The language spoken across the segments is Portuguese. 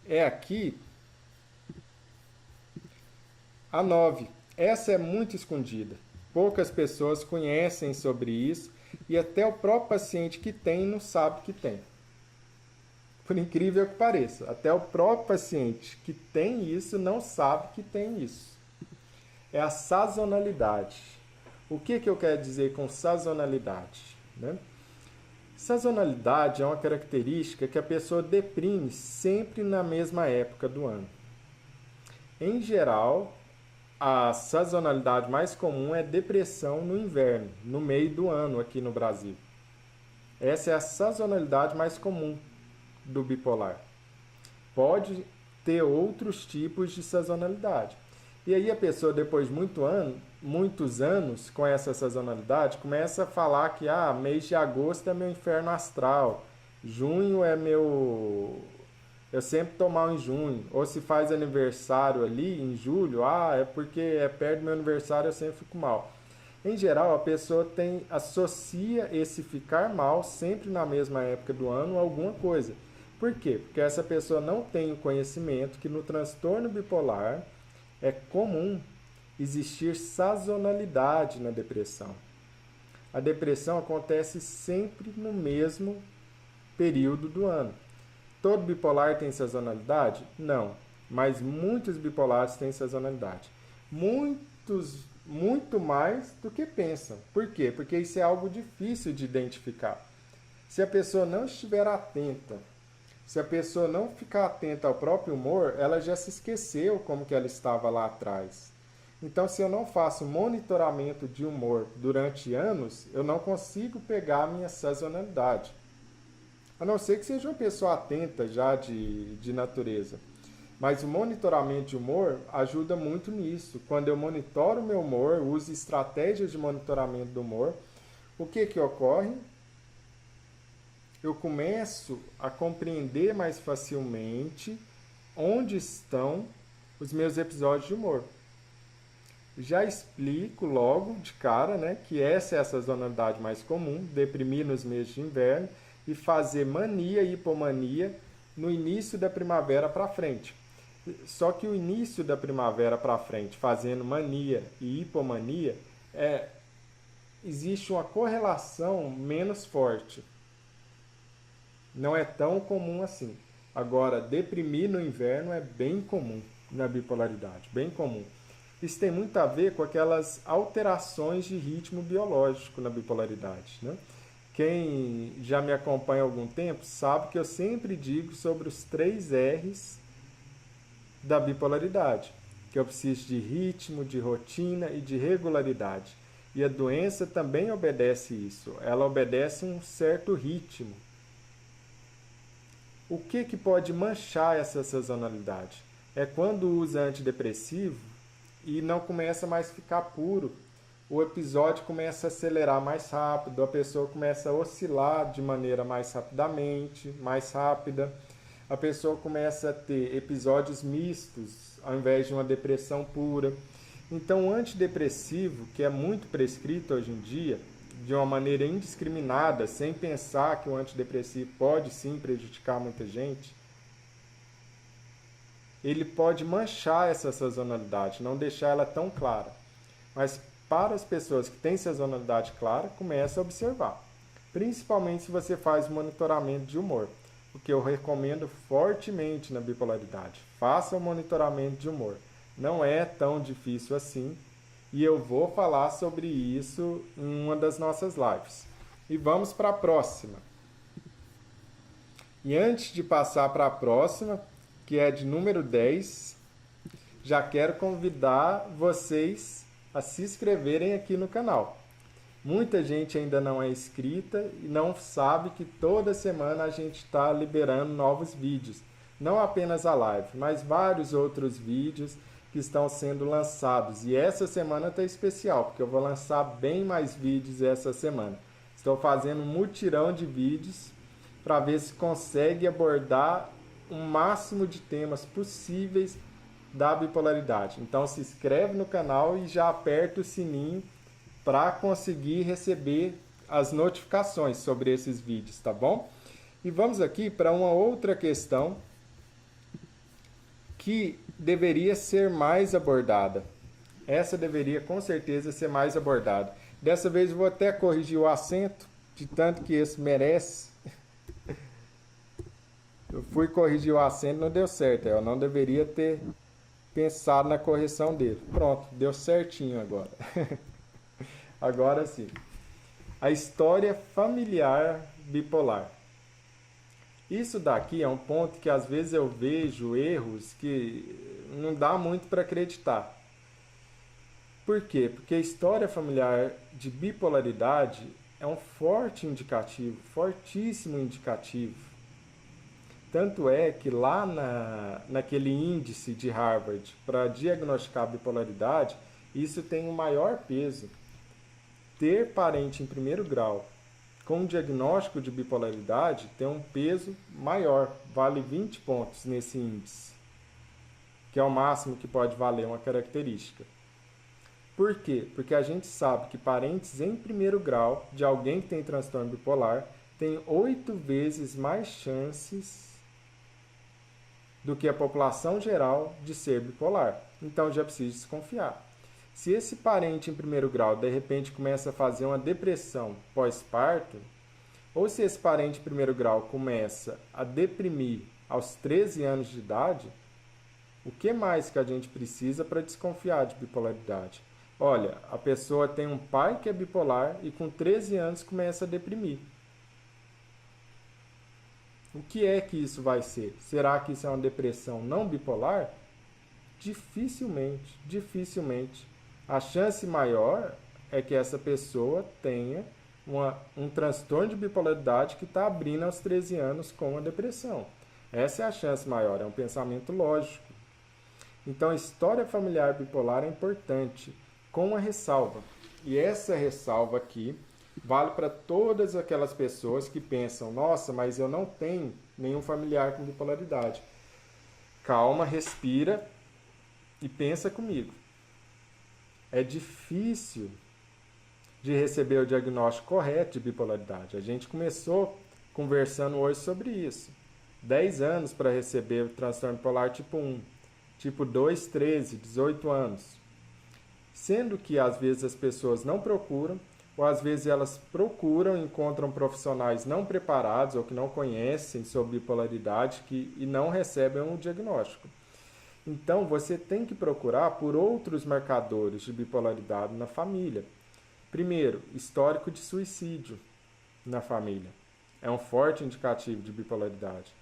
é aqui a 9. Essa é muito escondida. Poucas pessoas conhecem sobre isso e até o próprio paciente que tem não sabe que tem. Por incrível que pareça, até o próprio paciente que tem isso não sabe que tem isso. É a sazonalidade. O que eu quero dizer com sazonalidade? Né? Sazonalidade é uma característica que a pessoa deprime sempre na mesma época do ano. Em geral, a sazonalidade mais comum é depressão no inverno, no meio do ano aqui no Brasil. Essa é a sazonalidade mais comum do bipolar. Pode ter outros tipos de sazonalidade. E aí a pessoa, depois de muitos anos com essa sazonalidade, começa a falar que mês de agosto é meu inferno astral, junho é meu... Eu sempre tô mal em junho. Ou se faz aniversário ali em julho, é porque é perto do meu aniversário, eu sempre fico mal. Em geral, a pessoa associa esse ficar mal sempre na mesma época do ano a alguma coisa. Por quê? Porque essa pessoa não tem o conhecimento que no transtorno bipolar é comum existir sazonalidade na depressão. A depressão acontece sempre no mesmo período do ano. Todo bipolar tem sazonalidade? Não. Mas muitos bipolares têm sazonalidade. Muito mais do que pensam. Por quê? Porque isso é algo difícil de identificar. Se a pessoa não estiver atenta, se a pessoa não ficar atenta ao próprio humor, ela já se esqueceu como que ela estava lá atrás. Então, se eu não faço monitoramento de humor durante anos, eu não consigo pegar a minha sazonalidade. A não ser que seja uma pessoa atenta já de natureza. Mas o monitoramento de humor ajuda muito nisso. Quando eu monitoro o meu humor, uso estratégias de monitoramento do humor, o que ocorre? Eu começo a compreender mais facilmente onde estão os meus episódios de humor. Já explico logo de cara, né, que essa é a sazonalidade mais comum, deprimir nos meses de inverno e fazer mania e hipomania no início da primavera para frente. Só que o início da primavera para frente, fazendo mania e hipomania, existe uma correlação menos forte. Não é tão comum assim. Agora, deprimir no inverno é bem comum na bipolaridade, bem comum. Isso tem muito a ver com aquelas alterações de ritmo biológico na bipolaridade, né? Quem já me acompanha há algum tempo sabe que eu sempre digo sobre os 3 R's da bipolaridade, que eu preciso de ritmo, de rotina e de regularidade. E a doença também obedece isso, ela obedece um certo ritmo. O que pode manchar essa sazonalidade? É quando usa antidepressivo e não começa mais a ficar puro. O episódio começa a acelerar mais rápido, a pessoa começa a oscilar de maneira mais rapidamente, mais rápida. A pessoa começa a ter episódios mistos, ao invés de uma depressão pura. Então, o antidepressivo, que é muito prescrito hoje em dia, de uma maneira indiscriminada, sem pensar que o antidepressivo pode sim prejudicar muita gente, ele pode manchar essa sazonalidade, não deixar ela tão clara. Mas para as pessoas que têm sazonalidade clara, começa a observar. Principalmente se você faz monitoramento de humor, o que eu recomendo fortemente na bipolaridade. Faça o monitoramento de humor. Não é tão difícil assim. E eu vou falar sobre isso em uma das nossas lives. E vamos para a próxima. E antes de passar para a próxima, que é de número 10, já quero convidar vocês a se inscreverem aqui no canal. Muita gente ainda não é inscrita e não sabe que toda semana a gente está liberando novos vídeos. Não apenas a live, mas vários outros vídeos que estão sendo lançados. E essa semana está especial, porque eu vou lançar bem mais vídeos essa semana. Estou fazendo um mutirão de vídeos para ver se consegue abordar o máximo de temas possíveis da bipolaridade. Então se inscreve no canal e já aperta o sininho para conseguir receber as notificações sobre esses vídeos, tá bom? E vamos aqui para uma outra questão que deveria ser mais abordada. Essa deveria com certeza ser mais abordada. Dessa vez eu vou até corrigir o acento, de tanto que esse merece. Eu fui corrigir o acento, não deu certo. Eu não deveria ter pensado na correção dele. Pronto, deu certinho agora. Agora sim. A história familiar bipolar. Isso daqui é um ponto que às vezes eu vejo erros que não dá muito para acreditar. Por quê? Porque a história familiar de bipolaridade é um forte indicativo, fortíssimo indicativo. Tanto é que lá naquele índice de Harvard para diagnosticar a bipolaridade, isso tem um maior peso. Ter parente em primeiro grau com diagnóstico de bipolaridade tem um peso maior, vale 20 pontos nesse índice, que é o máximo que pode valer uma característica. Por quê? Porque a gente sabe que parentes em primeiro grau de alguém que tem transtorno bipolar tem 8 vezes mais chances do que a população geral de ser bipolar. Então já precisa desconfiar. Se esse parente em primeiro grau de repente começa a fazer uma depressão pós-parto, ou se esse parente em primeiro grau começa a deprimir aos 13 anos de idade, o que mais que a gente precisa para desconfiar de bipolaridade? Olha, a pessoa tem um pai que é bipolar e com 13 anos começa a deprimir. O que é que isso vai ser? Será que isso é uma depressão não bipolar? Dificilmente, dificilmente. A chance maior é que essa pessoa tenha um transtorno de bipolaridade que está abrindo aos 13 anos com a depressão. Essa é a chance maior, é um pensamento lógico. Então, a história familiar bipolar é importante, com uma ressalva. E essa ressalva aqui vale para todas aquelas pessoas que pensam: nossa, mas eu não tenho nenhum familiar com bipolaridade. Calma, respira e pensa comigo. É difícil de receber o diagnóstico correto de bipolaridade. A gente começou conversando hoje sobre isso. 10 anos para receber o transtorno bipolar tipo 1. Tipo 2, 13, 18 anos. Sendo que às vezes as pessoas não procuram, ou às vezes elas procuram e encontram profissionais não preparados ou que não conhecem sobre bipolaridade e não recebem um diagnóstico. Então, você tem que procurar por outros marcadores de bipolaridade na família. Primeiro, histórico de suicídio na família. É um forte indicativo de bipolaridade.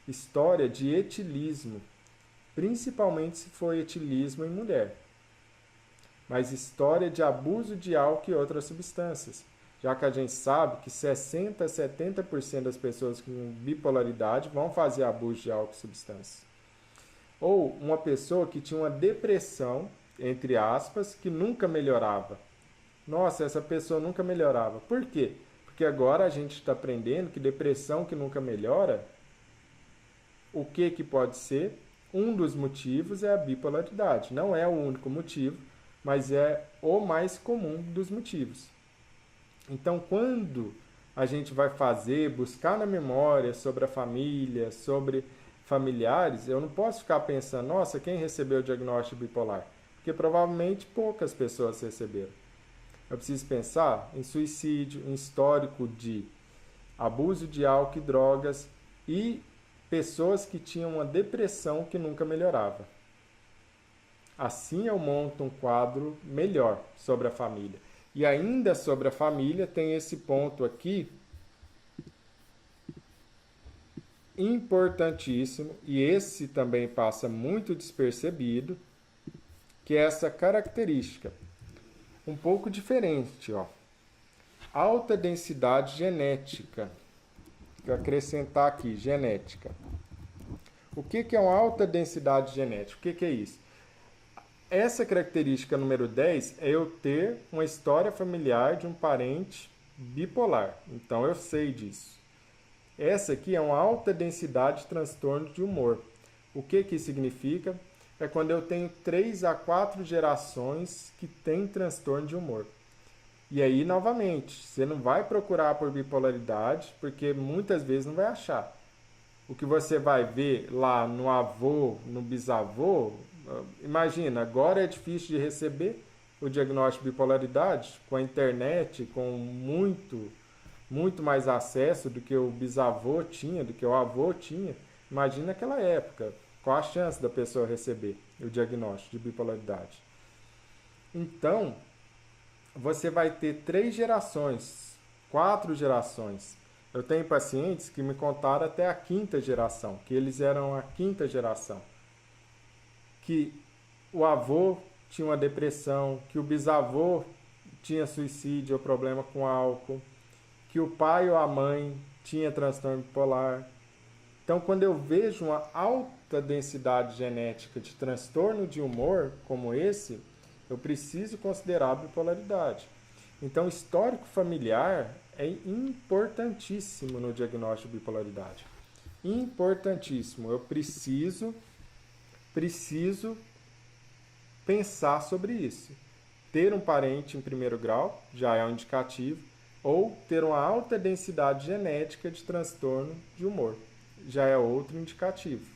História de etilismo, principalmente se for etilismo em mulher. Mas história de abuso de álcool e outras substâncias, já que a gente sabe que 60% a 70% das pessoas com bipolaridade vão fazer abuso de álcool e substâncias. Ou uma pessoa que tinha uma depressão, entre aspas, que nunca melhorava. Nossa, essa pessoa nunca melhorava. Por quê? Porque agora a gente está aprendendo que depressão que nunca melhora, o que pode ser? Um dos motivos é a bipolaridade. Não é o único motivo, mas é o mais comum dos motivos. Então, quando a gente vai buscar na memória sobre a família, sobre familiares, eu não posso ficar pensando: nossa, quem recebeu o diagnóstico bipolar? Porque provavelmente poucas pessoas receberam. Eu preciso pensar em suicídio, em histórico de abuso de álcool e drogas e pessoas que tinham uma depressão que nunca melhorava. Assim eu monto um quadro melhor sobre a família. E ainda sobre a família tem esse ponto aqui importantíssimo, e esse também passa muito despercebido, que é essa característica um pouco diferente, ó. Alta densidade genética. Vou acrescentar aqui, genética. O que é uma alta densidade genética? O que é isso? Essa característica número 10 é eu ter uma história familiar de um parente bipolar. Então eu sei disso. Essa aqui é uma alta densidade de transtorno de humor. O que significa? É quando eu tenho 3 a 4 gerações que têm transtorno de humor. E aí, novamente, você não vai procurar por bipolaridade, porque muitas vezes não vai achar. o que você vai ver lá no avô, no bisavô, imagina, agora é difícil de receber o diagnóstico de bipolaridade com a internet, com muito mais acesso do que o bisavô tinha, do que o avô tinha. Imagina naquela época, qual a chance da pessoa receber o diagnóstico de bipolaridade. Então, você vai ter 3 gerações, 4 gerações. Eu tenho pacientes que me contaram até a 5ª geração, que eles eram a 5ª geração. Que o avô tinha uma depressão, que o bisavô tinha suicídio ou problema com álcool, que o pai ou a mãe tinha transtorno bipolar. Então, quando eu vejo uma alta densidade genética de transtorno de humor como esse, eu preciso considerar a bipolaridade. Então, histórico familiar é importantíssimo no diagnóstico de bipolaridade. Importantíssimo. Eu preciso pensar sobre isso. Ter um parente em primeiro grau já é um indicativo, ou ter uma alta densidade genética de transtorno de humor já é outro indicativo.